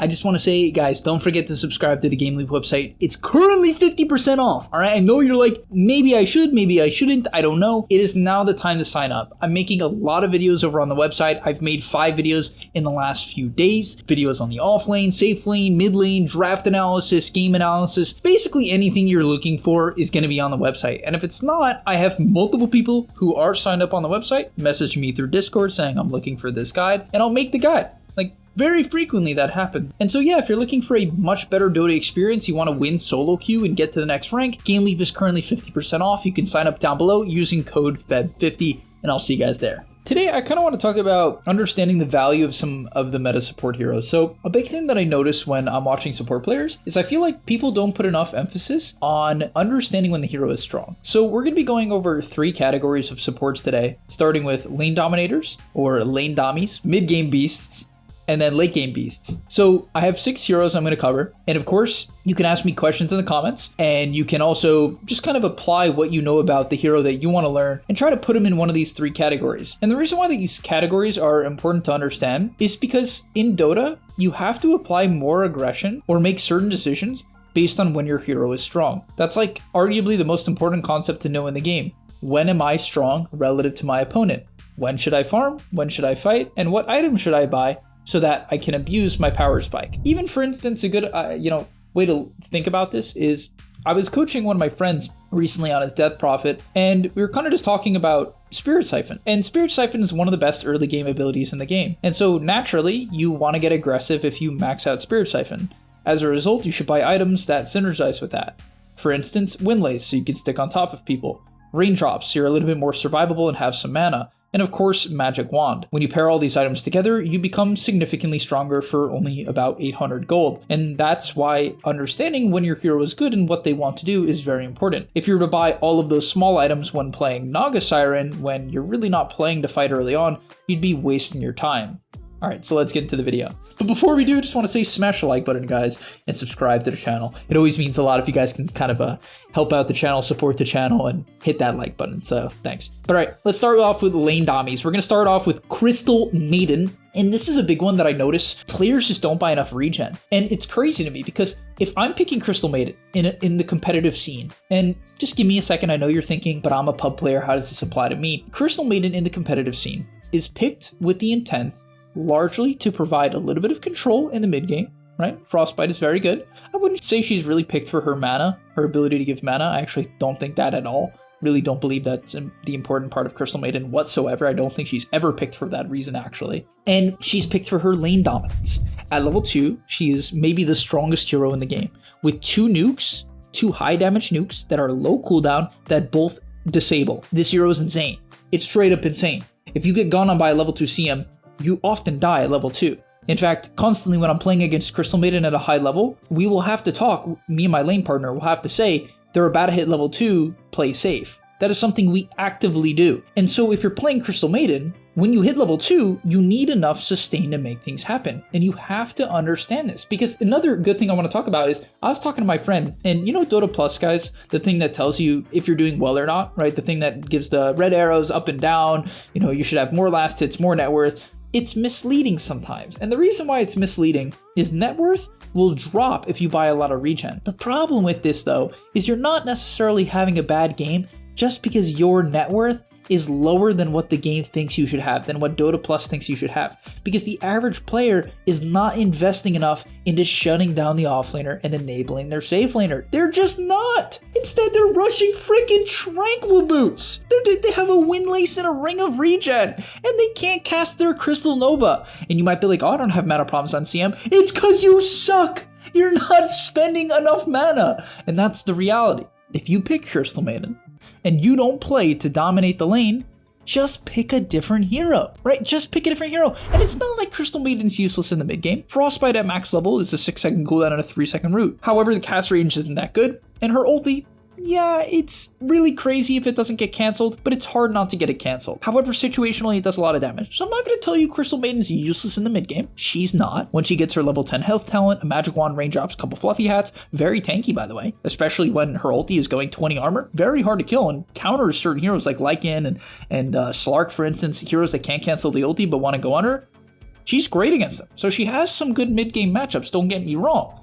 I just want to say, guys, don't forget to subscribe to the gameleap website. It's currently 50% off, all right? I know you're like, maybe I should, maybe I shouldn't, I don't know. It is now the time to sign up. I'm making a lot of videos over on the website. I've made 5 videos in the last few days. Videos on the offlane, safe lane, mid lane, draft analysis, game analysis. Basically anything you're looking for is going to be on the website. And if it's not, I have multiple people who are signed up on the website message me through Discord saying I'm looking for this guide, and I'll make the guide. Like, very frequently that happens. And so yeah, if you're looking for a much better Dota experience, you want to win solo queue and get to the next rank, gameleap is currently 50% off. You can sign up down below using code FEB50, and I'll see you guys there. Today, I kind of want to talk about understanding the value of some of the meta support heroes. So a big thing that I notice when I'm watching support players is I feel like people don't put enough emphasis on understanding when the hero is strong. So we're going to be going over 3 categories of supports today, starting with lane dominators or lane dummies, mid game beasts, and then late game beasts. So I have 6 heroes I'm going to cover. And of course, you can ask me questions in the comments, and you can also just kind of apply what you know about the hero that you want to learn and try to put them in one of these 3 categories. And the reason why these categories are important to understand is because in Dota, you have to apply more aggression or make certain decisions based on when your hero is strong. That's like arguably the most important concept to know in the game. When am I strong relative to my opponent? When should I farm? When should I fight? And what item should I buy so that I can abuse my power spike? Even for instance, a good way to think about this is I was coaching one of my friends recently on his Death Prophet, and we were kind of just talking about Spirit Siphon. And Spirit Siphon is one of the best early game abilities in the game. And so naturally, you want to get aggressive if you max out Spirit Siphon. As a result, you should buy items that synergize with that. For instance, Windlace, so you can stick on top of people. Raindrops, so you're a little bit more survivable and have some mana. And of course, Magic Wand. When you pair all these items together, you become significantly stronger for only about 800 gold. And that's why understanding when your hero is good and what they want to do is very important. If you were to buy all of those small items when playing Naga Siren, when you're really not playing to fight early on, you'd be wasting your time. All right, so let's get into the video. But before we do, I just want to say smash the like button, guys, and subscribe to the channel. It always means a lot if you guys can kind of help out the channel, support the channel, and hit that like button, so thanks. But all right, let's start off with lane dummies. We're going to start off with Crystal Maiden, and this is a big one that I notice. Players just don't buy enough regen, and it's crazy to me because if I'm picking Crystal Maiden in the competitive scene, and just give me a second, I know you're thinking, but I'm a pub player, how does this apply to me? Crystal Maiden in the competitive scene is picked with the intent largely to provide a little bit of control in the mid game, right? Frostbite is very good. I wouldn't say she's really picked for her mana, her ability to give mana. I actually don't think that at all. Really don't believe that's the important part of Crystal Maiden whatsoever. I don't think she's ever picked for that reason, actually. And she's picked for her lane dominance. At level 2, she is maybe the strongest hero in the game. With 2 nukes, 2 high damage nukes that are low cooldown that both disable. This hero is insane. It's straight up insane. If you get gone on by a level 2 CM, you often die at level 2. In fact, constantly when I'm playing against Crystal Maiden at a high level, we will have to talk, me and my lane partner will have to say, they're about to hit level 2, play safe. That is something we actively do. And so if you're playing Crystal Maiden, when you hit level 2, you need enough sustain to make things happen. And you have to understand this. Because another good thing I want to talk about is, I was talking to my friend, and you know Dota Plus, guys? The thing that tells you if you're doing well or not, right? The thing that gives the red arrows up and down, you know, you should have more last hits, more net worth. It's misleading sometimes. And the reason why it's misleading is net worth will drop if you buy a lot of regen. The problem with this though, is you're not necessarily having a bad game just because your net worth is lower than what the game thinks you should have, than what Dota Plus thinks you should have. Because the average player is not investing enough into shutting down the offlaner and enabling their safe laner. They're just not. Instead, they're rushing freaking Tranquil Boots. They have a Windlace and a Ring of Regen, and they can't cast their Crystal Nova. And you might be like, oh, I don't have mana problems on CM. It's because you suck. You're not spending enough mana. And that's the reality. If you pick Crystal Maiden, and you don't play to dominate the lane, just pick a different hero, right? Just pick a different hero. And it's not like Crystal Maiden's useless in the mid game. Frostbite at max level is a 6-second cooldown and a 3-second root. However, the cast range isn't that good, and her ulti, yeah, it's really crazy if it doesn't get canceled, but it's hard not to get it canceled. However, situationally, it does a lot of damage. So I'm not going to tell you Crystal Maiden's useless in the mid game. She's not. When she gets her level 10 health talent, a magic wand, raindrops, couple fluffy hats, very tanky, by the way, especially when her ulti is going 20 armor. Very hard to kill and counters certain heroes like Lycan and Slark, for instance, heroes that can't cancel the ulti but want to go on her. she's great against them. So she has some good mid-game matchups, don't get me wrong.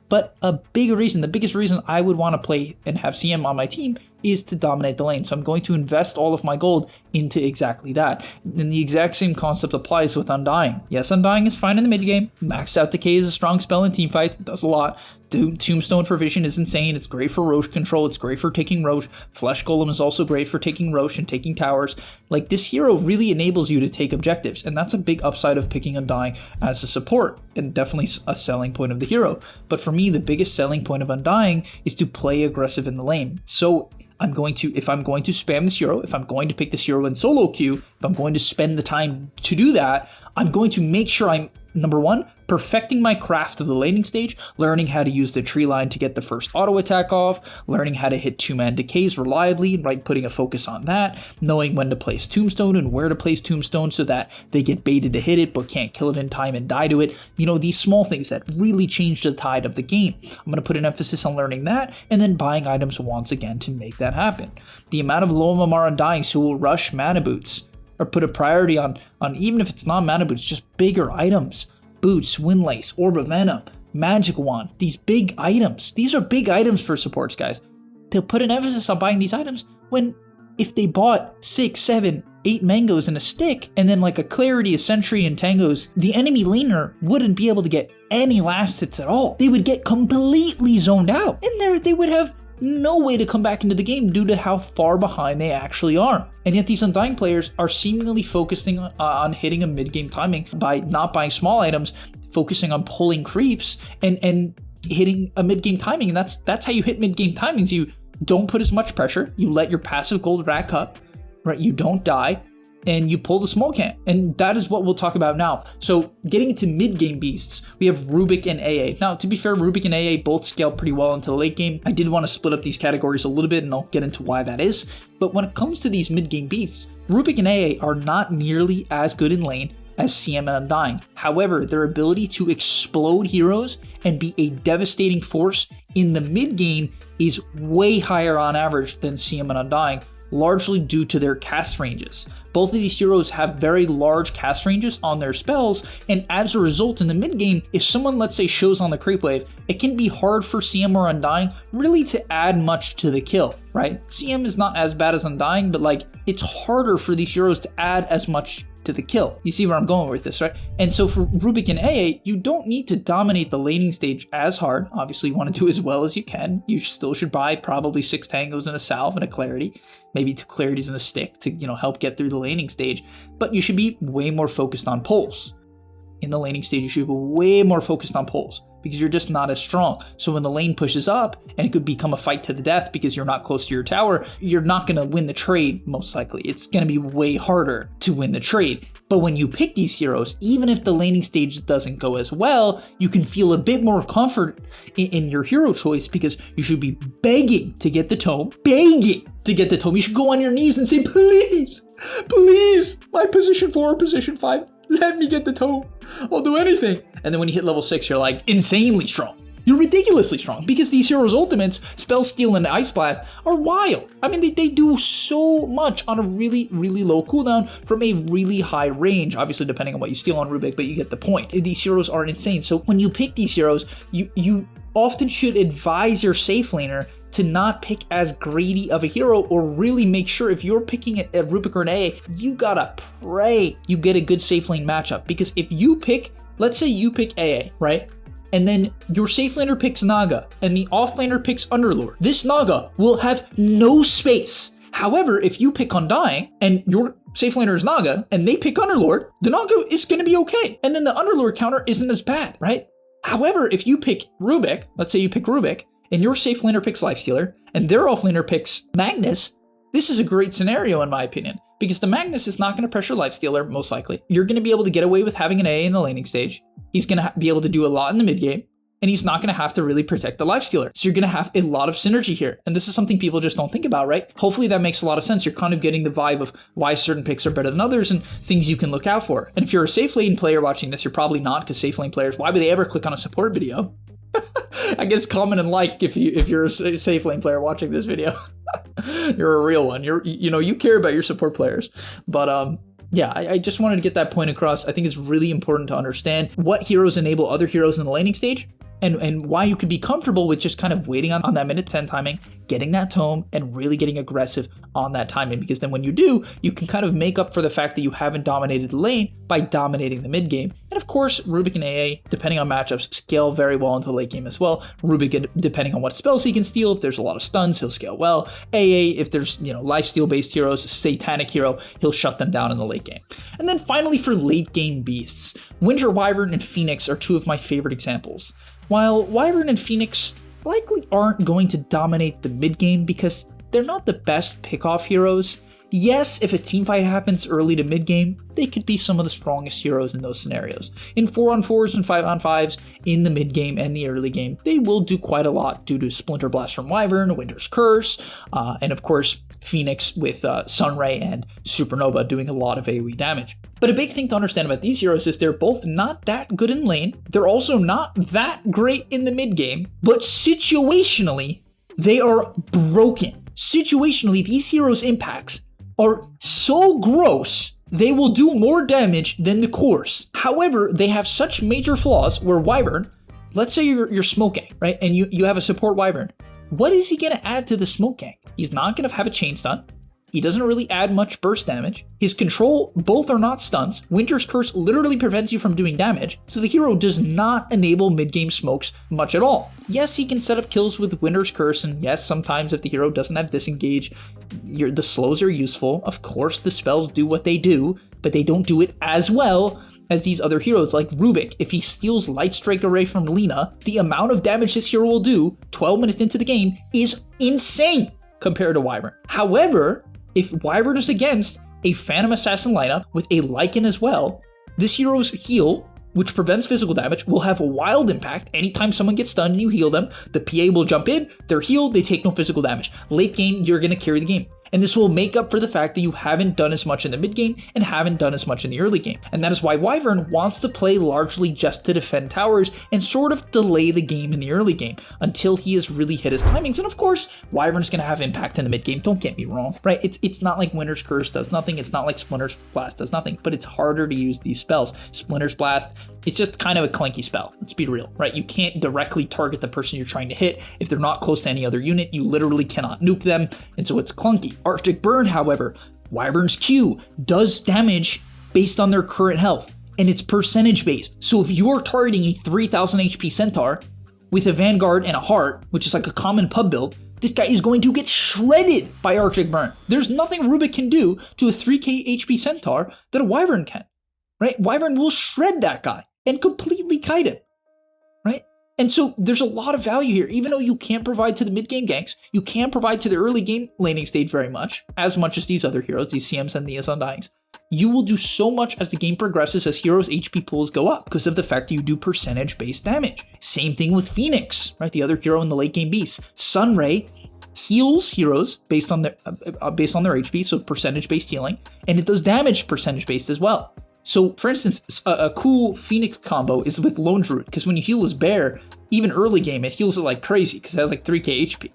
But the biggest reason I would want to play and have CM on my team is to dominate the lane. So I'm going to invest all of my gold into exactly that. And the exact same concept applies with Undying. Yes, Undying is fine in the mid game. Maxed out Decay is a strong spell in teamfights. It does a lot. Tombstone for vision is insane. It's great for Roche control. It's great for taking Roche. Flesh Golem is also great for taking Roche and taking towers. Like, this hero really enables you to take objectives, and that's a big upside of picking Undying as a support, and definitely a selling point of the hero. But for me, the biggest selling point of Undying is to play aggressive in the lane. So if I'm going to spam this hero, if I'm going to pick this hero in solo queue, if I'm going to spend the time to do that, I'm going to make sure I'm, number one, perfecting my craft of the laning stage, learning how to use the tree line to get the first auto attack off, learning how to hit 2-man decays reliably, right, putting a focus on that, knowing when to place Tombstone and where to place Tombstone so that they get baited to hit it but can't kill it in time and die to it. You know, these small things that really change the tide of the game. I'm going to put an emphasis on learning that and then buying items once again to make that happen. The amount of low MMR Undyings who will rush mana boots or put a priority on even if it's not mana boots, just bigger items. Boots, Windlace, Orb of Venom, Magic Wand, these big items. These are big items for supports, guys. They'll put an emphasis on buying these items when if they bought 6, 7, 8 mangoes and a stick, and then like a Clarity, a Sentry, and Tangos, the enemy laner wouldn't be able to get any last hits at all. They would get completely zoned out, and they would have no way to come back into the game due to how far behind they actually are. And yet these Undying players are seemingly focusing on hitting a mid-game timing by not buying small items, focusing on pulling creeps and hitting a mid-game timing. And that's how you hit mid-game timings. You don't put as much pressure, you let your passive gold rack up, right? You don't die, and you pull the small camp. And that is what we'll talk about now. So getting into mid-game beasts, we have Rubik and AA. Now, to be fair, Rubik and AA both scale pretty well into the late game. I did want to split up these categories a little bit, and I'll get into why that is. But when it comes to these mid-game beasts, Rubik and AA are not nearly as good in lane as CM and Undying. However, their ability to explode heroes and be a devastating force in the mid-game is way higher on average than CM and Undying, largely due to their cast ranges. Both of these heroes have very large cast ranges on their spells, and as a result in the mid game, if someone, let's say, shows on the creep wave, it can be hard for CM or Undying really to add much to the kill, right? CM is not as bad as Undying, but like, it's harder for these heroes to add as much to the kill. You see where I'm going with this, right? And so for Rubik and AA, you don't need to dominate the laning stage as hard. Obviously, you want to do as well as you can. You still should buy probably 6 tangos and a salve and a clarity, maybe 2 clarities and a stick to, help get through the laning stage. But you should be way more focused on pulls. In the laning stage, you should be way more focused on pulls because you're just not as strong. So when the lane pushes up and it could become a fight to the death because you're not close to your tower, you're not going to win the trade, most likely. It's going to be way harder to win the trade. But when you pick these heroes, even if the laning stage doesn't go as well, you can feel a bit more comfort in your hero choice because you should be begging to get the tome. Begging to get the tome. You should go on your knees and say, please, please, my position 4, position 5, let me get the tome. I'll do anything. And then when you hit level 6, you're like insanely strong. You're ridiculously strong because these heroes' ultimates, Spell Steal and Ice Blast, are wild. I mean, they do so much on a really, really low cooldown from a really high range, obviously depending on what you steal on Rubik, but you get the point. These heroes are insane. So when you pick these heroes, you often should advise your safe laner to not pick as greedy of a hero, or really make sure if you're picking a Rubik or an AA, you gotta pray you get a good safe lane matchup. Because if you pick, let's say you pick AA, right? And then your safe laner picks Naga, and the offlaner picks Underlord. This Naga will have no space. However, if you pick Undying, and your safe laner is Naga, and they pick Underlord, the Naga is gonna be okay. And then the Underlord counter isn't as bad, right? However, if you pick Rubik, let's say you pick Rubik, and your safe laner picks Lifestealer, and their offlaner picks Magnus, this is a great scenario in my opinion, because the Magnus is not going to pressure Lifestealer, most likely. You're going to be able to get away with having an A in the laning stage. He's going to be able to do a lot in the mid game, and he's not going to have to really protect the Lifestealer. So you're going to have a lot of synergy here, and this is something people just don't think about, right? Hopefully that makes a lot of sense. You're kind of getting the vibe of why certain picks are better than others and things you can look out for. And if you're a safe lane player watching this, you're probably not, because safe lane players, why would they ever click on a support video? I guess comment and like if you're a safe lane player watching this video. You're a real one. You care about your support players. But yeah, I just wanted to get that point across. I think it's really important to understand what heroes enable other heroes in the laning stage, and why you could be comfortable with just kind of waiting on that minute 10 timing, getting that tome, and really getting aggressive on that timing, because then when you do, you can kind of make up for the fact that you haven't dominated the lane by dominating the mid game. And of course, Rubik and AA, depending on matchups, scale very well into the late game as well. Rubik, depending on what spells he can steal, if there's a lot of stuns, he'll scale well. AA, if there's, lifesteal based heroes, Satanic hero, he'll shut them down in the late game. And then finally for late game beasts, Winter Wyvern and Phoenix are two of my favorite examples. While Wyvern and Phoenix likely aren't going to dominate the mid game because they're not the best pick-off heroes, yes, if a teamfight happens early to mid game, they could be some of the strongest heroes in those scenarios. In 4-on-4s and 5-on-5s, in the mid game and the early game, they will do quite a lot due to Splinter Blast from Wyvern, Winter's Curse, and of course, Phoenix with Sunray and Supernova doing a lot of AoE damage. But a big thing to understand about these heroes is they're both not that good in lane, they're also not that great in the mid game, but situationally, they are broken. Situationally, these heroes' impacts are so gross, they will do more damage than the cores. However, they have such major flaws where Wyvern, let's say you're smoke gang, right? And you have a support Wyvern. What is he gonna add to the smoke gang? He's not gonna have a chain stun. He doesn't really add much burst damage. His control, both are not stuns. Winter's Curse literally prevents you from doing damage, so the hero does not enable mid-game smokes much at all. Yes, he can set up kills with Winter's Curse, and yes, sometimes if the hero doesn't have disengage, the slows are useful. Of course, the spells do what they do, but they don't do it as well as these other heroes like Rubik. If he steals Light Strike Array from Lina, the amount of damage this hero will do 12 minutes into the game is insane compared to Wyvern. However, if Wyvern is against a Phantom Assassin lineup with a Lycan as well, this hero's heal, which prevents physical damage, will have a wild impact. Anytime someone gets stunned and you heal them, the PA will jump in, they're healed, they take no physical damage. Late game, you're going to carry the game. And this will make up for the fact that you haven't done as much in the mid game and haven't done as much in the early game. And that is why Wyvern wants to play largely just to defend towers and sort of delay the game in the early game until he has really hit his timings. And of course, Wyvern's going to have impact in the mid game, don't get me wrong, right? It's not like Winter's Curse does nothing, it's not like Splinter's Blast does nothing, but it's harder to use these spells. Splinter's Blast, it's just kind of a clunky spell, let's be real, right? You can't directly target the person you're trying to hit. If they're not close to any other unit, you literally cannot nuke them, and so it's clunky. Arctic Burn, however, Wyvern's Q does damage based on their current health, and it's percentage based. So if you're targeting a 3000 HP Centaur with a Vanguard and a Heart, which is like a common pub build, this guy is going to get shredded by Arctic Burn. There's nothing Rubik can do to a 3k HP Centaur that a Wyvern can, right? Wyvern will shred that guy and completely kite him, right? And so there's a lot of value here. Even though you can't provide to the mid-game ganks, you can't provide to the early game laning stage very much, as much as these other heroes, these CMs and these Undyings. You will do so much as the game progresses as heroes' HP pools go up because of the fact that you do percentage-based damage. Same thing with Phoenix, right? The other hero in the late game beast. Sunray heals heroes based on their HP, so percentage-based healing, and it does damage percentage-based as well. So, for instance, a cool Phoenix combo is with Lone Druid, because when you heal his bear, even early game, it heals it like crazy, because it has like 3k HP.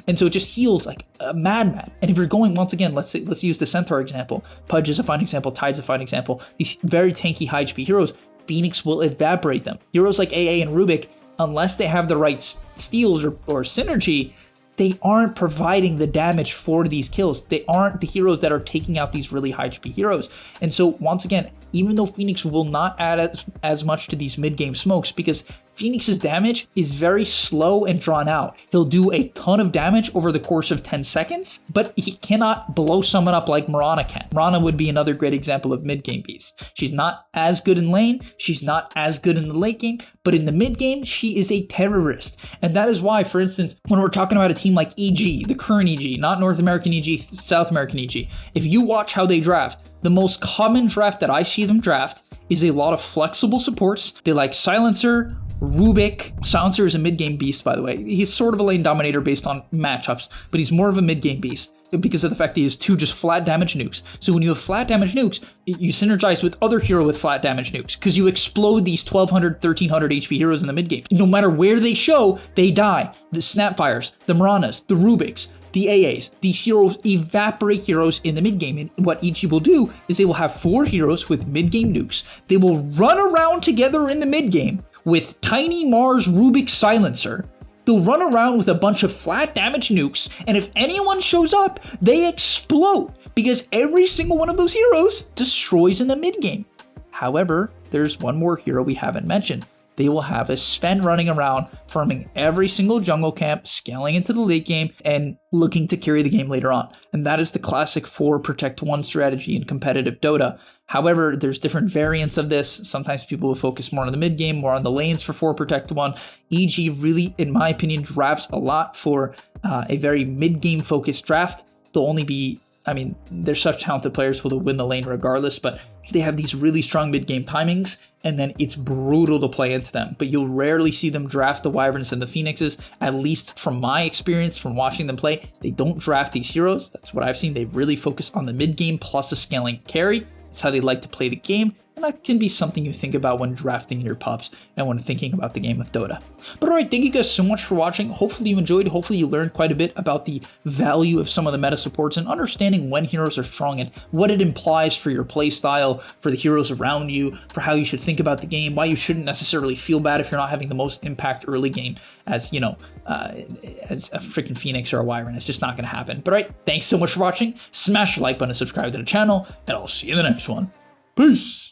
And so it just heals like a madman. And if you're going, once again, let's use the Centaur example. Pudge is a fine example, Tide's a fine example. These very tanky high HP heroes, Phoenix will evaporate them. Heroes like AA and Rubik, unless they have the right steals or synergy, they aren't providing the damage for these kills. They aren't the heroes that are taking out these really high HP heroes. And so once again, even though Phoenix will not add as much to these mid-game smokes, because Phoenix's damage is very slow and drawn out. He'll do a ton of damage over the course of 10 seconds, but he cannot blow someone up like Mirana can. Mirana would be another great example of mid-game beast. She's not as good in lane, she's not as good in the late game, but in the mid-game, she is a terrorist. And that is why, for instance, when we're talking about a team like EG, the current EG, not North American EG, South American EG, if you watch how they draft, the most common draft that I see them draft is a lot of flexible supports. They like Silencer, Rubik. Silencer is a mid-game beast, by the way. He's sort of a lane dominator based on matchups, but he's more of a mid-game beast because of the fact that he has two just flat damage nukes. So when you have flat damage nukes, you synergize with other hero with flat damage nukes because you explode these 1200, 1300 HP heroes in the mid-game. No matter where they show, they die. The Snapfires, the Miranas, the Rubiks, the AAs. These heroes evaporate heroes in the mid game, and what EG will do is they will have 4 heroes with mid game nukes. They will run around together in the mid game with Tiny Mars Rubik Silencer. They'll run around with a bunch of flat damage nukes, and if anyone shows up, they explode because every single one of those heroes destroys in the mid game. However, there's one more hero we haven't mentioned. They will have a Sven running around, farming every single jungle camp, scaling into the late game, and looking to carry the game later on. And that is the classic 4 protect 1 strategy in competitive Dota. However, there's different variants of this. Sometimes people will focus more on the mid game, more on the lanes for 4 protect 1. EG really, in my opinion, drafts a lot for a very mid game focused draft. They'll only be, they're such talented players who will win the lane regardless, but they have these really strong mid-game timings, and then it's brutal to play into them. But you'll rarely see them draft the Wyverns and the Phoenixes, at least from my experience from watching them play. They don't draft these heroes. That's what I've seen. They really focus on the mid-game plus a scaling carry. That's how they like to play the game. And that can be something you think about when drafting your pups and when thinking about the game of Dota. But alright, thank you guys so much for watching. Hopefully you enjoyed. Hopefully you learned quite a bit about the value of some of the meta supports and understanding when heroes are strong and what it implies for your play style, for the heroes around you, for how you should think about the game, why you shouldn't necessarily feel bad if you're not having the most impact early game as, as a freaking Phoenix or a Wyvern. It's just not going to happen. But alright, thanks so much for watching. Smash the like button and subscribe to the channel, and I'll see you in the next one. Peace!